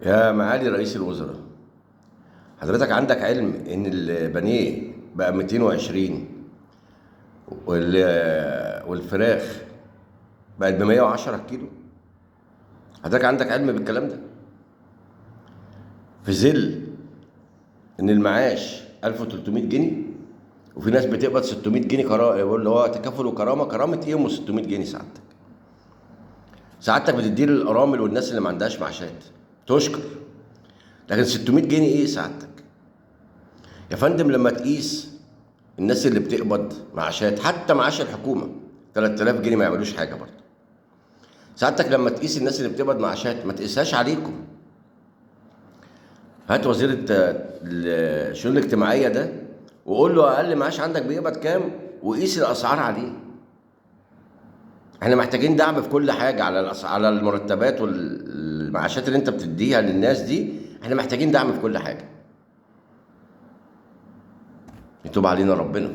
يا معالي رئيس الوزراء، حضرتك عندك علم ان البانيه بقى 220 والفراخ بقت ب 110 كيلو؟ حضرتك عندك علم بالكلام ده في ظل ان المعاش 1300 جنيه؟ وفي ناس بتقبض 600 جنيه كرامه، اللي هو تكافل وكرامه. كرامه ايه ام 600 جنيه؟ سعادتك بتدي للارامل والناس اللي ما عندهاش معاشات تشكر، لكن 600 جنيه ايه سعادتك يا فندم؟ لما تقيس الناس اللي بتقبض معاشات، حتى معاش الحكومه 3000 جنيه ما يعملوش حاجه برضه. سعادتك لما تقيس الناس اللي بتقبض معاشات ما تقيسهاش عليكم. هات وزير الشؤون الاجتماعيه ده وقول له اقل معاش عندك بيقبض كام، وقيس الاسعار عليه. احنا محتاجين دعم في كل حاجه، على المرتبات والمعاشات اللي انت بتديها للناس دي. احنا محتاجين دعم في كل حاجه. يتوب علينا ربنا.